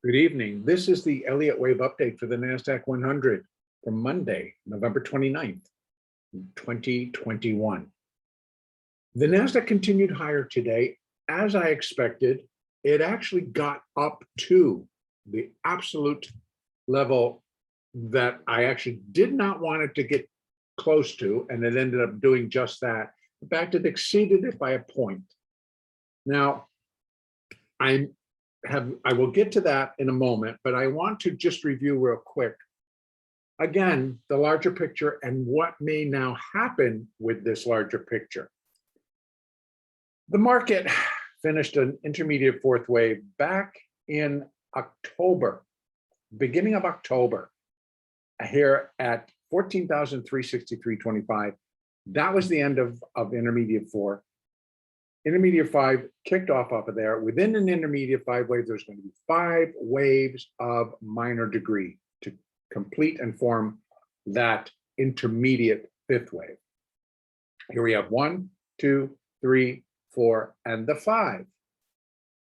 Good evening. This is the Elliott wave update for the NASDAQ 100 from Monday, November 29th, 2021. The NASDAQ continued higher today. As I expected, it actually got up to the absolute level that I actually did not want it to get close to, and it ended up doing just that. In fact, it exceeded it by a point. Now, I will get to that in a moment, but I want to just review real quick. Again, the larger picture and what may now happen with this larger picture. The market finished an intermediate fourth wave back in October, beginning of October, here at 14,363.25. That was the end of intermediate four. Intermediate five kicked off of there. Within an intermediate five wave, there's going to be 5 waves of minor degree to complete and form that intermediate fifth wave. Here we have 1, 2, 3, 4, and the 5.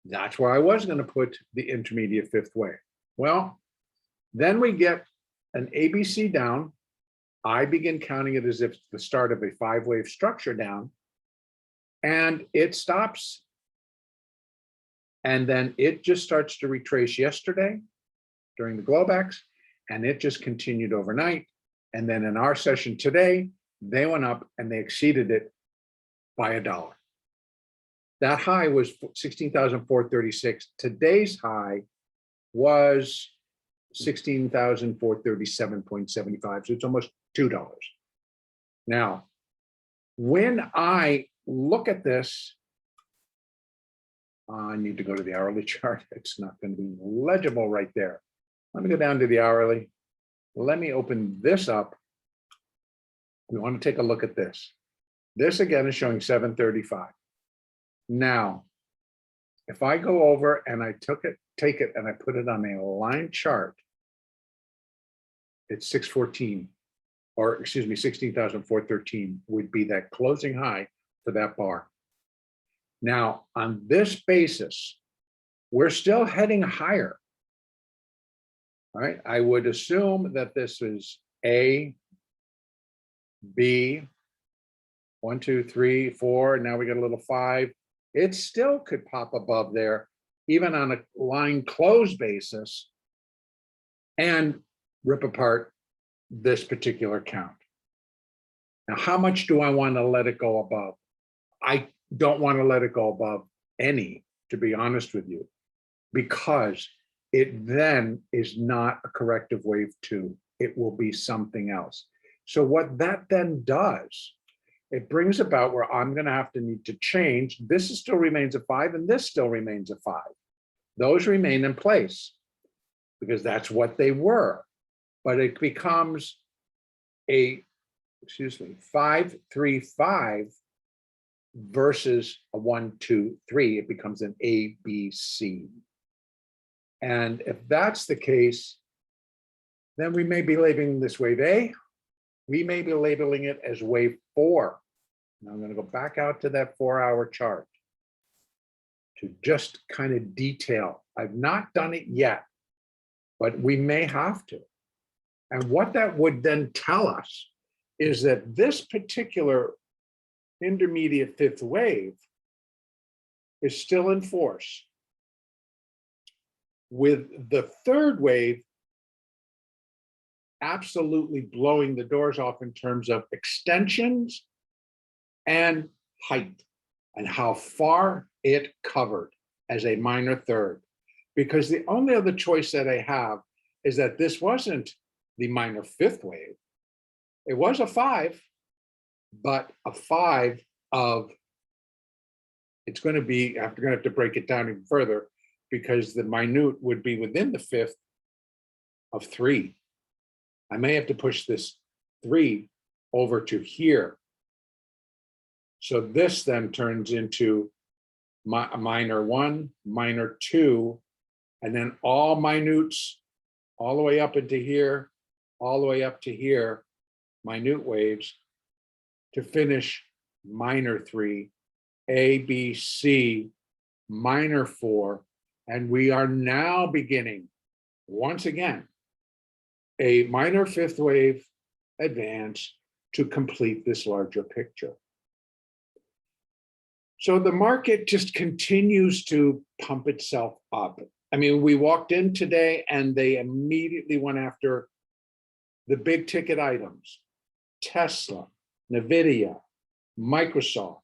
That's where I was going to put the intermediate fifth wave. Well, then we get an ABC down. I begin counting it as if it's the start of a 5-wave structure down. And it stops, and then it just starts to retrace yesterday during the Globex, and it just continued overnight. And then in our session today, they went up and they exceeded it by $1. That high was 16,436. Today's high was 16,437.75. So it's almost $2. Now, when I look at this, I need to go to the hourly chart. It's not going to be legible right there. Let me go down to the hourly. Let me open this up. We want to take a look at this. This again is showing 735. Now, if I go over and I take it and I put it on a line chart, it's 614, or excuse me, 16,413 would be that closing high for that bar. Now, on this basis, we're still heading higher. All right, I would assume that this is A, B, 1, 2, 3, 4. Now we got a little 5. It still could pop above there, even on a line close basis, and rip apart this particular count. Now, how much do I want to let it go above? I don't want to let it go above any, to be honest with you, because it then is not a corrective wave 2. It will be something else. So what that then does, it brings about where I'm going to need to change. This still remains a 5, and this still remains a 5. Those remain in place because that's what they were. But it becomes a, 5, 3, 5 versus a 1, 2, 3. It becomes an A, B, C. And if that's the case, then we may be labeling this wave A. We may be labeling it as wave 4. Now I'm going to go back out to that 4-hour chart to just kind of detail. I've not done it yet, but we may have to. And what that would then tell us is that this particular intermediate fifth wave is still in force, with the third wave absolutely blowing the doors off in terms of extensions and height and how far it covered as a minor third. Because the only other choice that I have is that this wasn't the minor fifth wave. It was a 5, but a 5 of, it's going to be, I'm going to have to break it down even further, because the minute would be within the fifth of 3. I may have to push this 3 over to here. So this then turns into a minor 1, minor 2, and then all minutes all the way up into here, all the way up to here, minute waves, to finish minor 3, A, B, C, minor 4, And we are now beginning, once again, a minor fifth wave advance to complete this larger picture. So the market just continues to pump itself up. I mean, we walked in today and they immediately went after the big ticket items: Tesla, NVIDIA, Microsoft,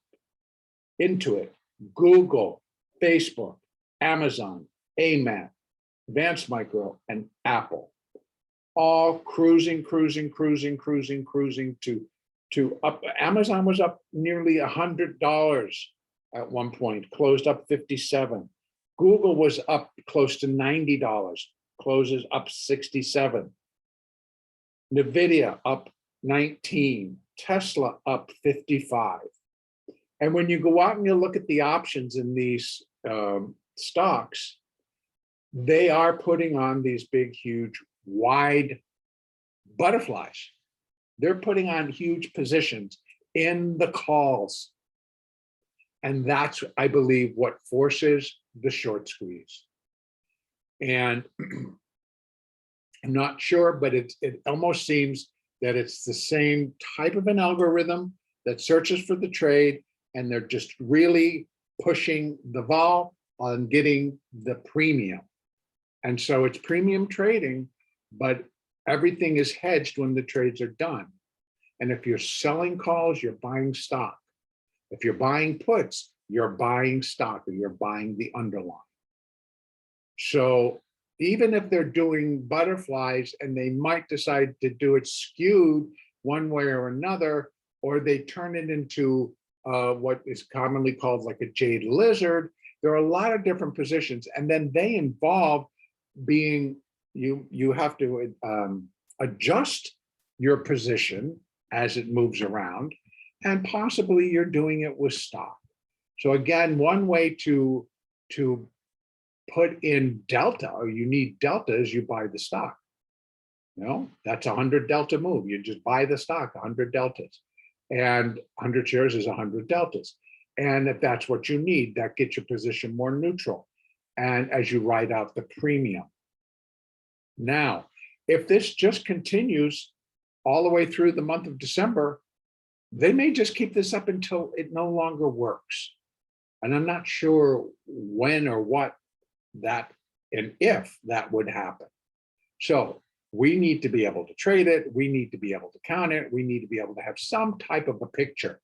Intuit, Google, Facebook, Amazon, AMAT, Advanced Micro, and Apple, all cruising to up. Amazon was up nearly $100 at one point, closed up 57. Google was up close to $90, closes up 67. NVIDIA up 19, Tesla up 55. And when you go out and you look at the options in these stocks, they are putting on these big, huge, wide butterflies. They're putting on huge positions in the calls. And that's, I believe, what forces the short squeeze. And I'm not sure, but it almost seems that it's the same type of an algorithm that searches for the trade, and they're just really pushing the vol on getting the premium. And so it's premium trading, but everything is hedged when the trades are done. And if you're selling calls, you're buying stock. If you're buying puts, you're buying stock, or you're buying the underlying. So even if they're doing butterflies and they might decide to do it skewed one way or another, or they turn it into what is commonly called like a jade lizard, there are a lot of different positions. And then they involve being, you have to adjust your position as it moves around, and possibly you're doing it with stock. So again, one way to put in delta, or you need delta, is you buy the stock. You know, that's 100 delta move. You just buy the stock, 100 deltas, and 100 shares is 100 deltas. And if that's what you need, that gets your position more neutral. And as you ride out the premium. Now, if this just continues all the way through the month of December, they may just keep this up until it no longer works. And I'm not sure when or what that, and if that would happen. So we need to be able to trade it. We need to be able to count it. We need to be able to have some type of a picture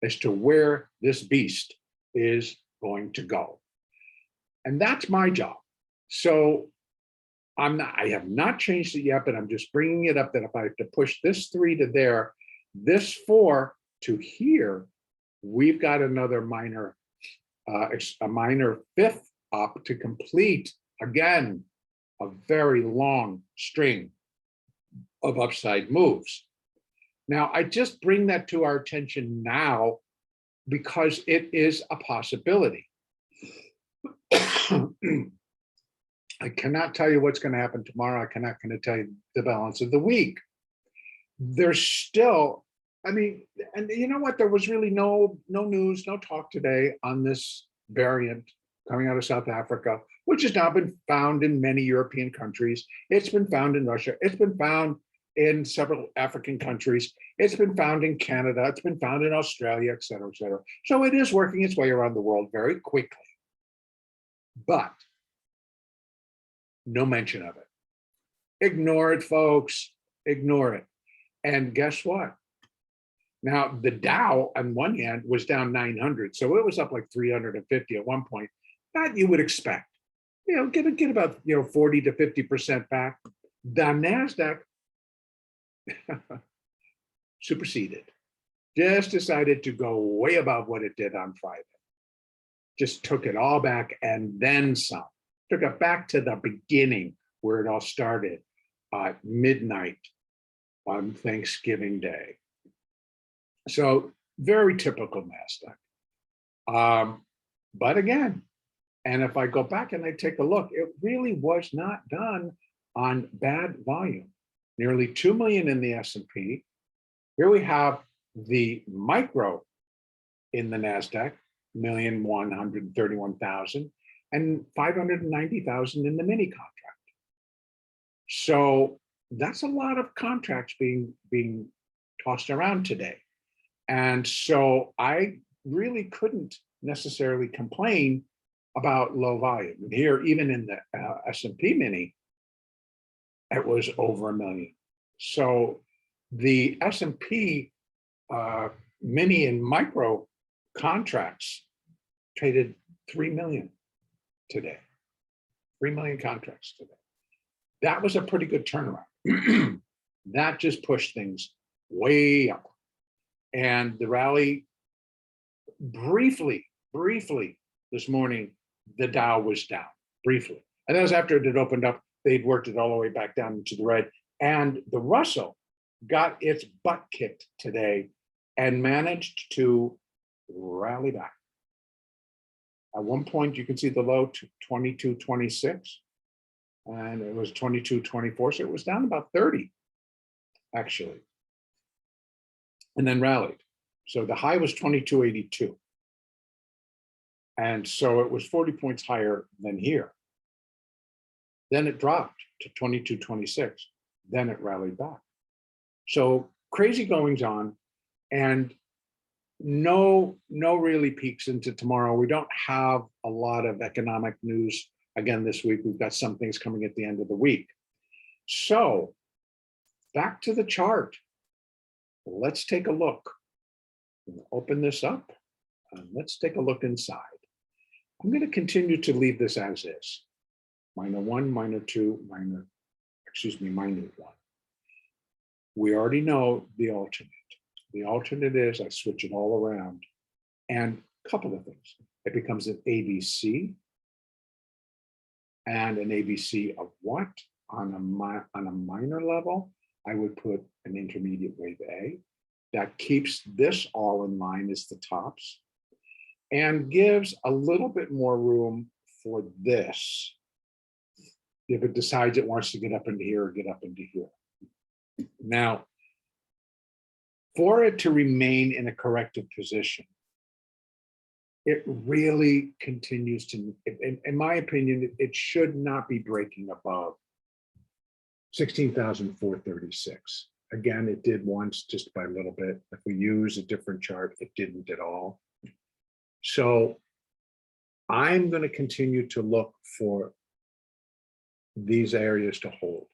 as to where this beast is going to go. And that's my job. So I have not changed it yet, but I'm just bringing it up that if I have to push this 3 to there, this 4 to here, we've got another minor, a minor fifth up to complete, again, a very long string of upside moves. Now, I just bring that to our attention now because it is a possibility. I cannot tell you what's going to happen tomorrow. I cannot going to tell you the balance of the week. There's still, I mean, and you know what? There was really no news, no talk today on this variant coming out of South Africa, which has now been found in many European countries. It's been found in Russia. It's been found in several African countries. It's been found in Canada. It's been found in Australia, et cetera, et cetera. So it is working its way around the world very quickly. But no mention of it. Ignore it, folks. Ignore it. And guess what? Now, the Dow, on one hand, was down 900. So it was up like 350 at one point. That you would expect. You know, get about 40 to 50% back. The NASDAQ superseded. Just decided to go way above what it did on Friday. Just took it all back and then some. Took it back to the beginning where it all started at midnight on Thanksgiving Day. So very typical NASDAQ. But again, and if I go back and I take a look, it really was not done on bad volume. Nearly 2 million in the S&P. Here we have the micro in the NASDAQ, 1,131,000. and 590,000 in the mini contract. So that's a lot of contracts being tossed around today. And so I really couldn't necessarily complain about low volume. And here, even in the S&P mini, it was over 1 million. So the S&P mini and micro contracts traded 3 million today. 3 million contracts today. That was a pretty good turnaround. That just pushed things way up. And the rally briefly this morning, the Dow was down briefly. And that was after it had opened up, they'd worked it all the way back down into the red. And the Russell got its butt kicked today and managed to rally back. At one point, you can see the low to 22.26, and it was 22.24, so it was down about 30, actually, and then rallied. So the high was 22.82. And so it was 40 points higher than here. Then it dropped to 22.26. Then it rallied back. So crazy goings on, and no really peaks into tomorrow. We don't have a lot of economic news again this week. We've got some things coming at the end of the week. So back to the chart. Let's take a look. Open this up and let's take a look inside. I'm going to continue to leave this as is. Minor 1, minor 2, minor 1. We already know the alternate. The alternate is I switch it all around, and a couple of things. It becomes an ABC, and an ABC of what? On a minor level, I would put an intermediate wave A. That keeps this all in line as the tops and gives a little bit more room for this if it decides it wants to get up into here or get up into here. Now, for it to remain in a corrective position, it really continues to, in my opinion, it should not be breaking above 16,436. Again, it did once just by a little bit. If we use a different chart, it didn't at all. So I'm going to continue to look for these areas to hold,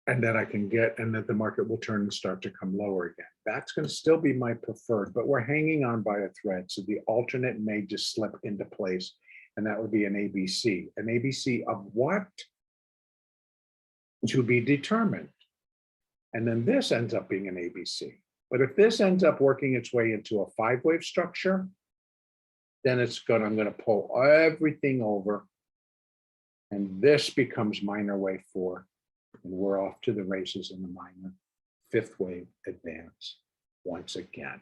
and that I can get, and that the market will turn and start to come lower again. That's going to still be my preferred, but we're hanging on by a thread. So the alternate may just slip into place, and that would be an ABC. An ABC of what? To be determined. And then this ends up being an ABC. But if this ends up working its way into a 5-wave structure, then I'm going to pull everything over, and this becomes minor wave 4. And we're off to the races in the minor 5th wave advance once again.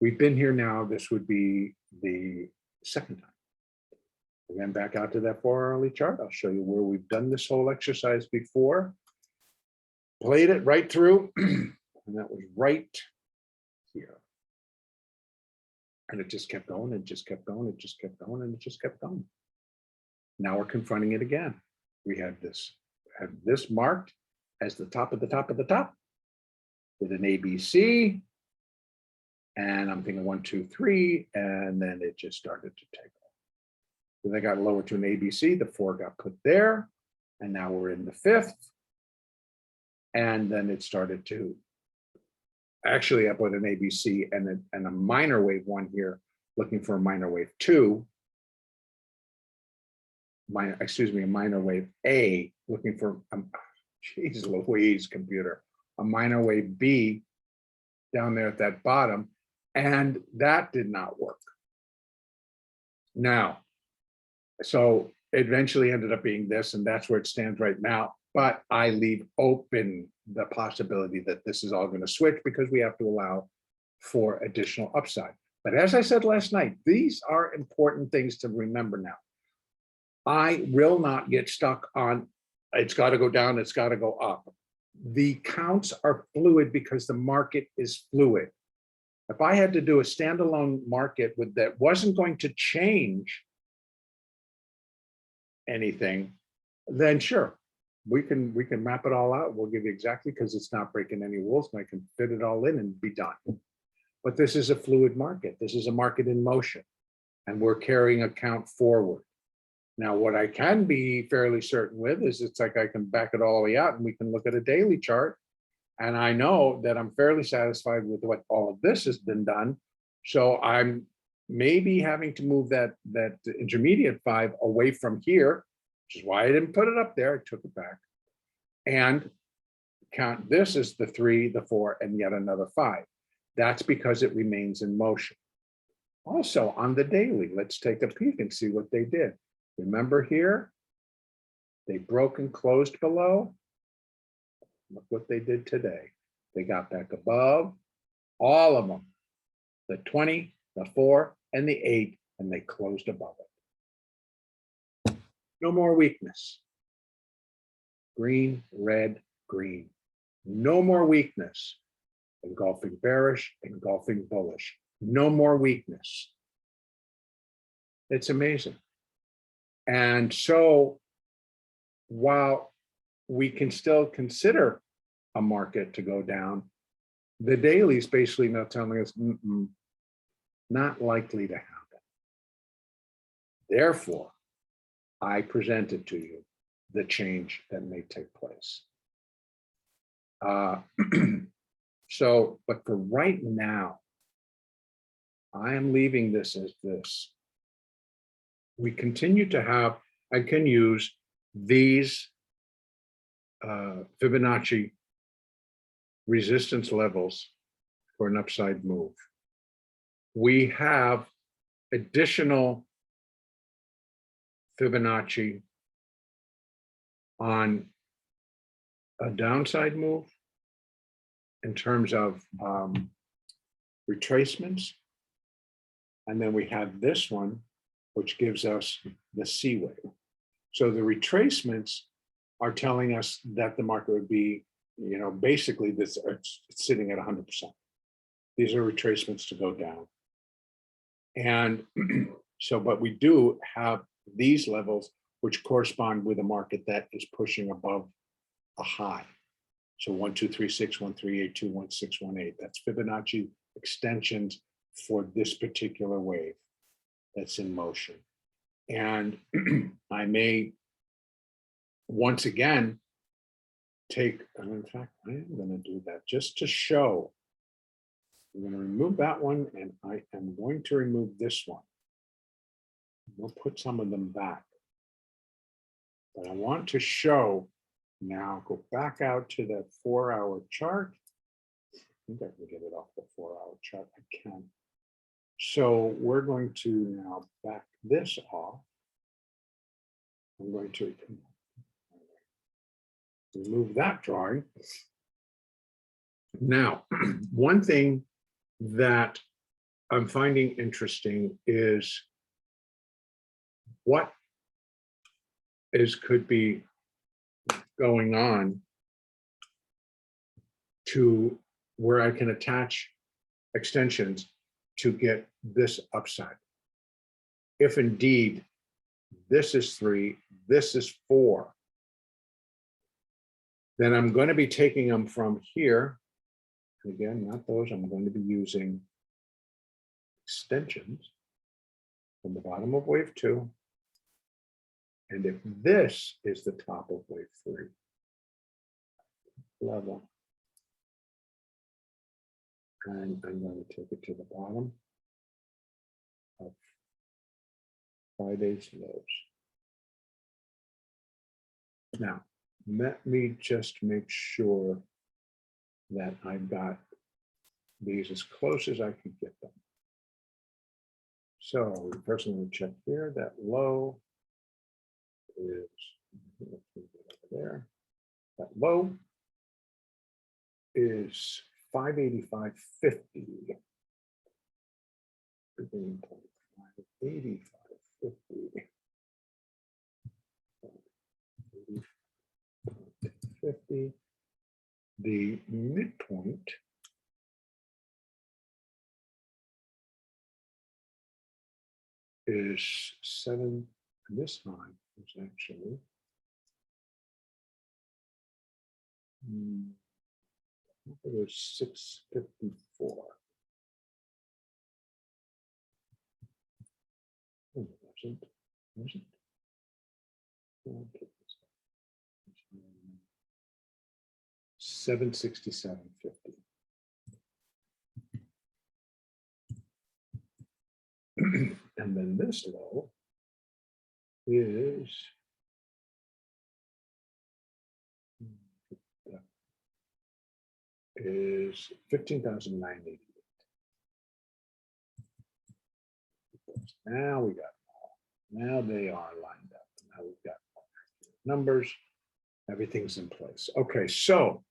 We've been here now. This would be the second time. Again, back out to that 4-hourly chart. I'll show you where we've done this whole exercise before. Played it right through, and that was right here. And it just kept going, it just kept going, it just kept going, and it just kept going. Now we're confronting it again. We have this marked as the top of the top of the top with an ABC, and I'm thinking 1, 2, 3, and then it just started to take off. Then I got lower to an ABC, the 4 got put there, and now we're in the 5th, and then it started to, actually I put an ABC and a minor wave 1 here, looking for a minor wave 2, a minor wave A, looking for, geez Louise, computer, a minor wave B down there at that bottom, and that did not work. Now, so it eventually ended up being this, and that's where it stands right now, but I leave open the possibility that this is all going to switch because we have to allow for additional upside. But as I said last night, these are important things to remember now. I will not get stuck on, it's got to go down, it's got to go up. The counts are fluid because the market is fluid. If I had to do a standalone market that wasn't going to change anything, then sure, we can map it all out. We'll give you exactly, because it's not breaking any rules, and I can fit it all in and be done. But this is a fluid market. This is a market in motion, and we're carrying account forward. Now, what I can be fairly certain with is it's like I can back it all the way out, and we can look at a daily chart, and I know that I'm fairly satisfied with what all of this has been done. So I'm maybe having to move that intermediate 5 away from here, which is why I didn't put it up there. I took it back, and count this as the 3, the 4, and yet another 5. That's because it remains in motion. Also on the daily, let's take a peek and see what they did. Remember here, they broke and closed below. Look what they did today. They got back above all of them, the 20, the 4, and the 8, and they closed above it. No more weakness. Green, red, green. No more weakness. Engulfing bearish, engulfing bullish. No more weakness. It's amazing. And so while we can still consider a market to go down, the daily is basically not telling us, not likely to happen. Therefore, I presented to you the change that may take place. So, but for right now, I am leaving this as this. We continue to have, I can use these Fibonacci resistance levels for an upside move. We have additional Fibonacci on a downside move in terms of retracements. And then we have this one, which gives us the C wave. So the retracements are telling us that the market would be, basically this, it's sitting at 100%. These are retracements to go down. And so, but we do have these levels, which correspond with a market that is pushing above a high. So 1236, 1382, 1618. That's Fibonacci extensions for this particular wave that's in motion. And I may once again take, in fact, I am going to do that just to show. I'm going to remove that one, and I am going to remove this one. We'll put some of them back. But I want to show now, go back out to that 4-hour chart. I think I can get it off the 4-hour chart. I can. So we're going to now back this off. I'm going to remove that drawing. Now, one thing that I'm finding interesting is what could be going on to where I can attach extensions to get this upside. If indeed this is 3, this is 4, then I'm going to be taking them from here. Again, not those. I'm going to be using extensions from the bottom of wave 2. And if this is the top of wave 3 level, and I'm going to take it to the bottom of Friday's lows. Now, let me just make sure that I've got these as close as I can get them. So first I'm going to check here, that low is over there. That low is 585.50. 585.50. 50. The midpoint is 7. this high is actually it was 654. Oh, it wasn't. Was it? 767.50. And then this low is 15,988. Now we got them all. Now they are lined up. Now we've got numbers. Everything's in place. Okay, so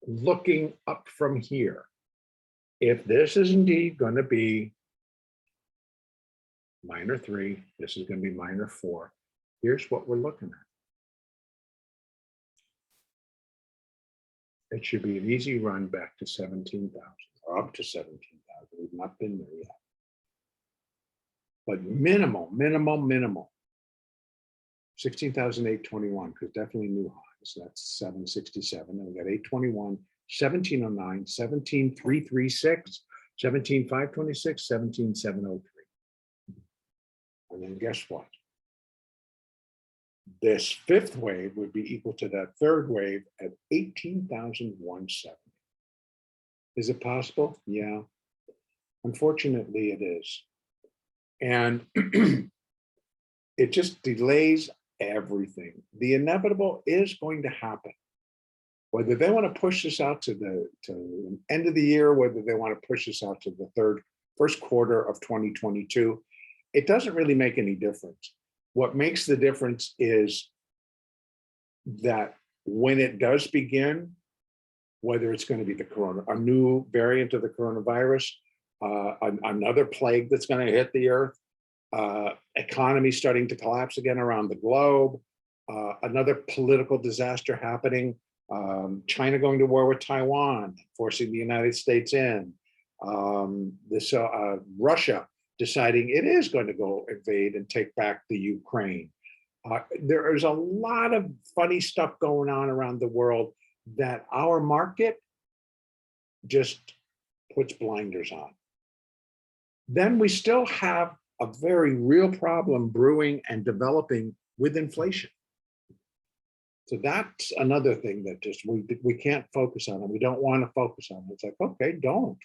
looking up from here, if this is indeed going to be -3, this is going to be -4. Here's what we're looking at. It should be an easy run back to 17,000 or up to 17,000. We've not been there yet. But minimal, 16,821, because definitely new highs. That's 767. And we got 821, 1709, 17,336, 17,526, 17,703. And then guess what? This fifth wave would be equal to that third wave at 18,170. Is it possible? Yeah. Unfortunately, it is. And it just delays everything. The inevitable is going to happen. Whether they want to push this out to the end of the year, whether they want to push this out to the first quarter of 2022, it doesn't really make any difference. What makes the difference is that when it does begin, whether it's going to be a new variant of the coronavirus, another plague that's going to hit the earth, economy starting to collapse again around the globe, another political disaster happening, China going to war with Taiwan, forcing the United States in, Russia deciding it is going to go invade and take back the Ukraine. There is a lot of funny stuff going on around the world that our market just puts blinders on. Then we still have a very real problem brewing and developing with inflation. So that's another thing that just we can't focus on, and we don't want to focus on. It's like, okay, don't.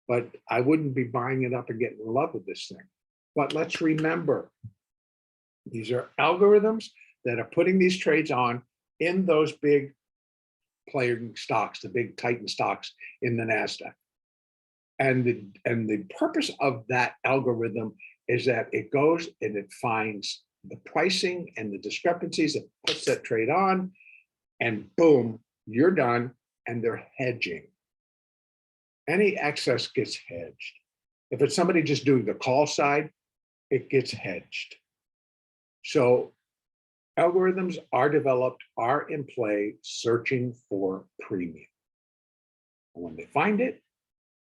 But I wouldn't be buying it up and getting in love with this thing. But let's remember, these are algorithms that are putting these trades on in those big playing stocks, the big Titan stocks in the NASDAQ. And the purpose of that algorithm is that it goes and it finds the pricing and the discrepancies, it puts that trade on, and boom, you're done, and they're hedging. Any excess gets hedged. If it's somebody just doing the call side, it gets hedged. So algorithms are developed, are in play, searching for premium. And when they find it,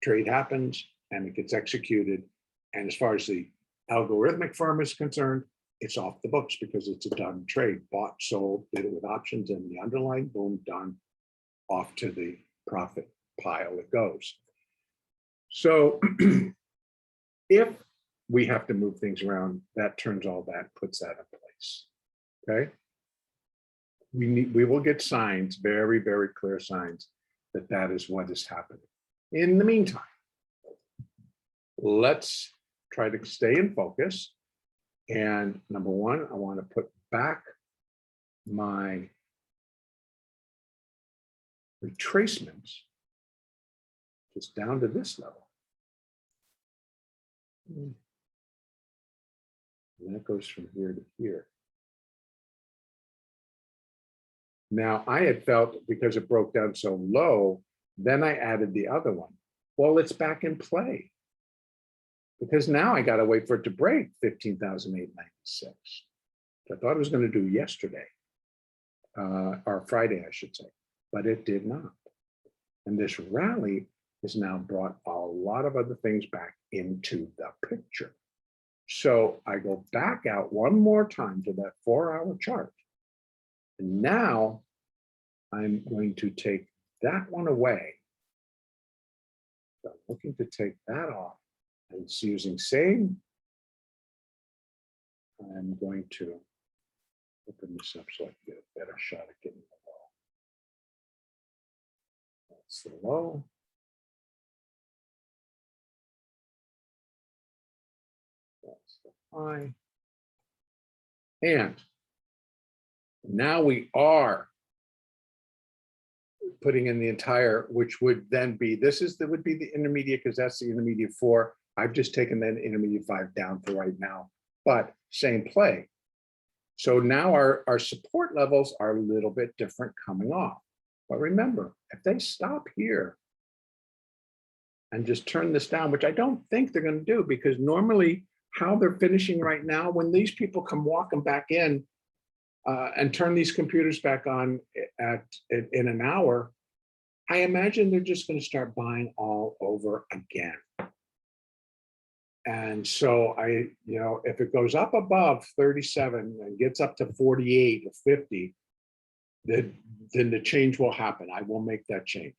trade happens and it gets executed. And as far as the algorithmic firm is concerned, it's off the books because it's a done trade. Bought, sold, did it with options and the underlying, boom, done, off to the profit pile it goes. So if we have to move things around, that turns all that, puts that in place. Okay. We will get signs, very, very clear signs that that is what is happening. In the meantime, let's try to stay in focus. And number one, I want to put back my retracements just down to this level. And that goes from here to here. Now, I had felt because it broke down so low, then I added the other one. Well, it's back in play. Because now I got to wait for it to break 15,896. I thought it was going to do yesterday, or Friday, I should say, but it did not. And this rally has now brought a lot of other things back into the picture. So I go back out one more time to that 4-hour chart. And now I'm going to take that one away. So I'm looking to take that off. And it's using same. I'm going to open this up so I can get a better shot at getting the low. That's the low. That's the high. And now we are putting in the entire, which would then be, would be the intermediate, because that's the intermediate 4. I've just taken that intermediate 5 down for right now, but same play. So now our support levels are a little bit different coming off. But remember, if they stop here and just turn this down, which I don't think they're going to do, because normally how they're finishing right now, when these people come walking back in and turn these computers back on in an hour, I imagine they're just going to start buying all over again. And so if it goes up above 37 and gets up to 48 or 50, then the change will happen. I will make that change.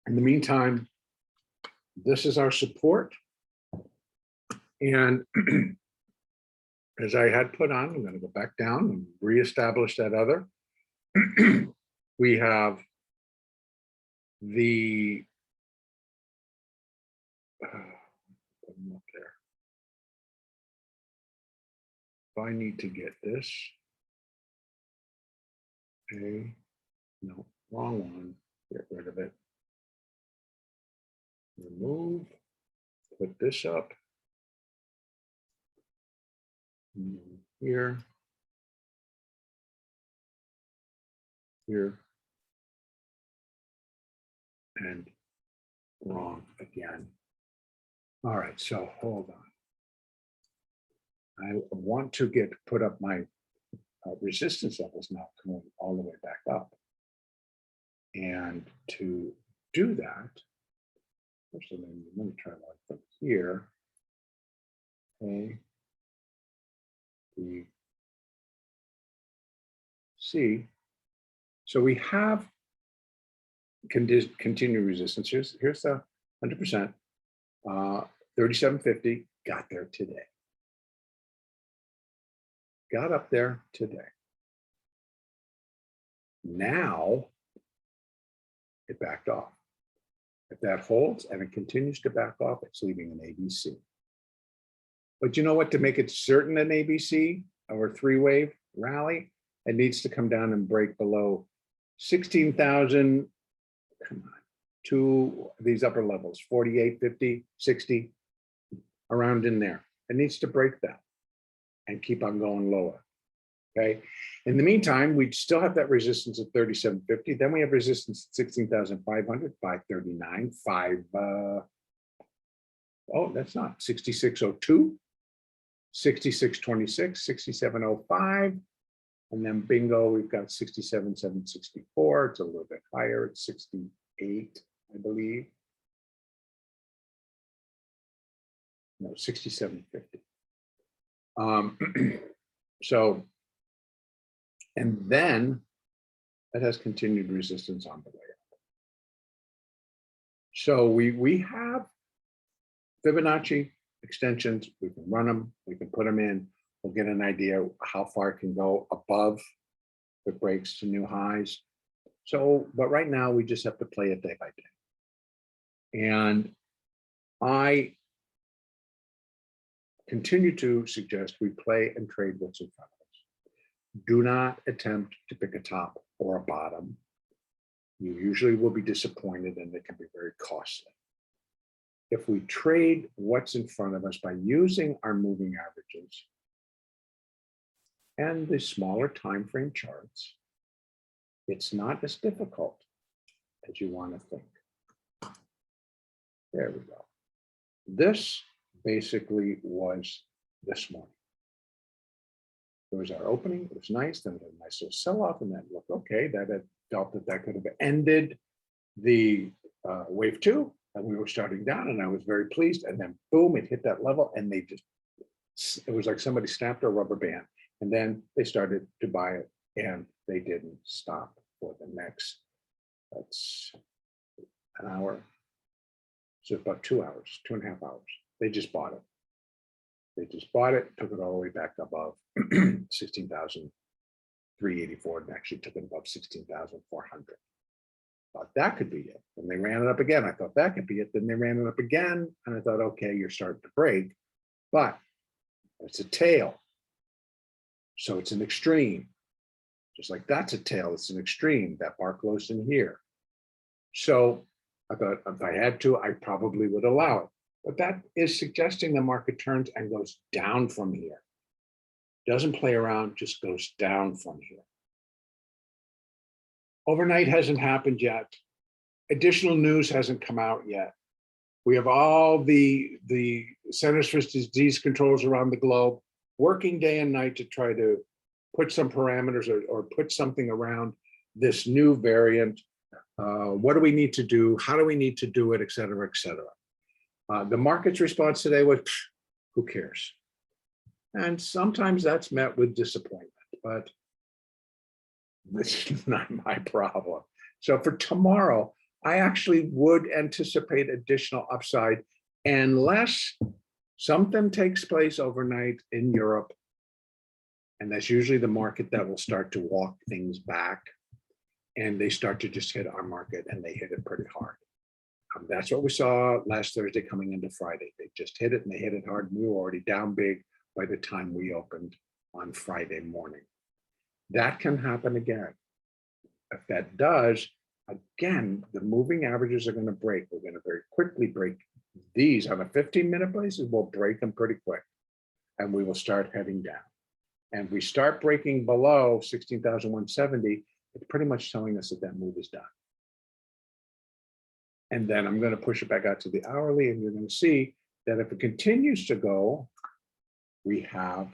In the meantime, this is our support. And as I had put on, I'm going to go back down and reestablish that other. We have the put them up there. If I need to get this, no, wrong one. Get rid of it. Remove. Put this up. Here. Here. And wrong again. All right, so hold on. I want to put up my resistance levels now coming all the way back up. And to do that, actually, let me try one from here. A, B, C. So we have continued resistance. Here's the 100%. 3750 got there today. Got up there today. Now it backed off. If that holds and it continues to back off, it's leaving an ABC. But you know what? To make it certain an ABC or 3-wave rally, it needs to come down and break below 16,000. Come on, to these upper levels, 48, 50, 60, around in there. It needs to break that and keep on going lower. Okay. In the meantime, we still have that resistance at 3750. Then we have resistance at 16,500, 539, oh, that's not 6602, 6626, 6705. And then bingo, we've got 67,764. It's a little bit higher. It's 68, I believe. No, 6750. So, and then it has continued resistance on the way up. So we have Fibonacci extensions. We can run them. We can put them in. We'll get an idea how far it can go above the breaks to new highs. So, but right now we just have to play it day by day. And I continue to suggest we play and trade what's in front of us. Do not attempt to pick a top or a bottom. You usually will be disappointed and it can be very costly. If we trade what's in front of us by using our moving averages and the smaller time frame charts, it's not as difficult as you want to think. There we go. This basically was this morning. It was our opening. It was nice. Then we had a nice little sell-off, and that looked okay. That had felt that could have ended the wave 2, And we were starting down and I was very pleased. And then boom, it hit that level and they just, it was like somebody snapped a rubber band. And then they started to buy it and they didn't stop for the next, that's an hour. So about 2 hours, 2.5 hours. They just bought it. They just bought it, took it all the way back above 16,384 and actually took it above 16,400. Thought that could be it. Then they ran it up again. I thought that could be it. Then they ran it up again. And I thought, okay, you're starting to break, but it's a tail. So it's an extreme. Just like that's a tail, it's an extreme. That bar closed in here. So I thought if I had to, I probably would allow it. But that is suggesting the market turns and goes down from here. Doesn't play around, just goes down from here. Overnight hasn't happened yet. Additional news hasn't come out yet. We have all the Centers for Disease Controls around the globe working day and night to try to put some parameters or put something around this new variant. What do we need to do? How do we need to do it, et cetera, et cetera. The market's response today was, who cares? And sometimes that's met with disappointment, but this is not my problem. So for tomorrow, I actually would anticipate additional upside unless something takes place overnight in Europe. And that's usually the market that will start to walk things back. And they start to just hit our market and they hit it pretty hard. That's what we saw last Thursday coming into Friday. They just hit it and they hit it hard. We were already down big by the time we opened on Friday morning. That can happen again. If that does, again, the moving averages are going to break. We're going to very quickly break these on a 15-minute basis. We'll break them pretty quick and we will start heading down. And we start breaking below 16,170. It's pretty much telling us that that move is done. And then I'm going to push it back out to the hourly, and you're going to see that if it continues to go, we have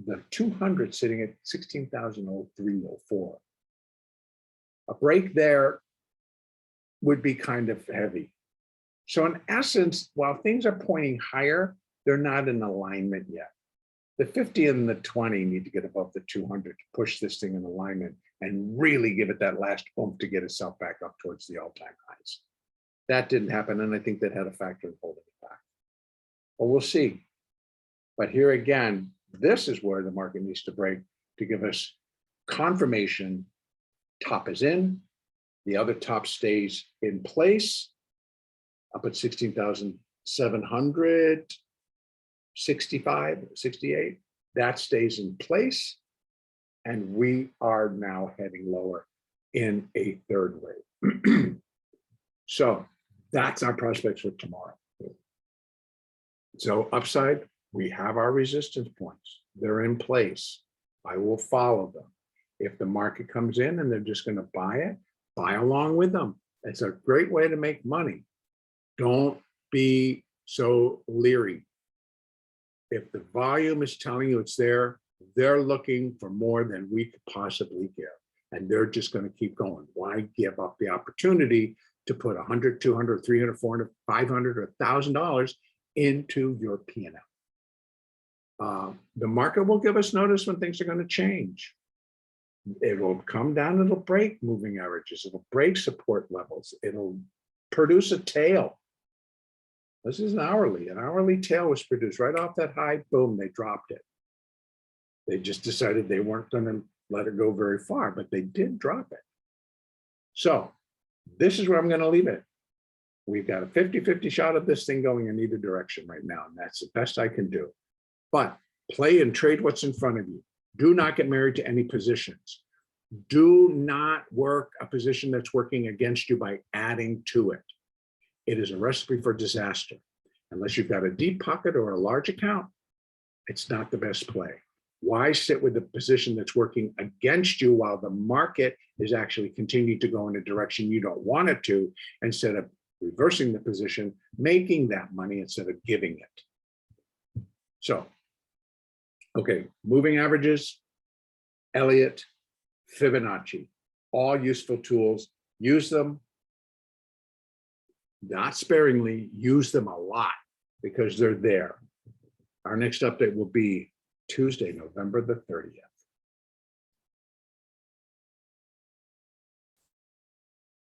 the 200 sitting at 16,003.04. A break there would be kind of heavy. So in essence, while things are pointing higher, they're not in alignment yet. The 50 and the 20 need to get above the 200 to push this thing in alignment and really give it that last oomph to get itself back up towards the all-time highs. That didn't happen, and I think that had a factor in holding it back. Well, we'll see. But here again, this is where the market needs to break to give us confirmation. Top is in, the other top stays in place, up at 16,765, 68. That stays in place, and we are now heading lower in a third wave. So that's our prospects for tomorrow. So upside, we have our resistance points. They're in place. I will follow them. If the market comes in and they're just going to buy it, buy along with them. It's a great way to make money. Don't be so leery. If the volume is telling you it's there, they're looking for more than we could possibly give. And they're just going to keep going. Why give up the opportunity to put 100, 200, 300, 400, 500, or $1,000 into your P&L? The market will give us notice when things are going to change. It will come down, it'll break moving averages, it'll break support levels, it'll produce a tail. This is an hourly tail was produced right off that high, boom, they dropped it. They just decided they weren't going to let it go very far, but they did drop it. So this is where I'm going to leave it. We've got a 50-50 shot of this thing going in either direction right now, and that's the best I can do. But play and trade what's in front of you. Do not get married to any positions. Do not work a position that's working against you by adding to it. It is a recipe for disaster. Unless you've got a deep pocket or a large account, it's not the best play. Why sit with a position that's working against you while the market is actually continuing to go in a direction you don't want it to, instead of reversing the position, making that money instead of giving it? So, okay, moving averages, Elliott, Fibonacci, all useful tools. Use them. not sparingly, use them a lot because they're there. Our next update will be Tuesday, November the 30th.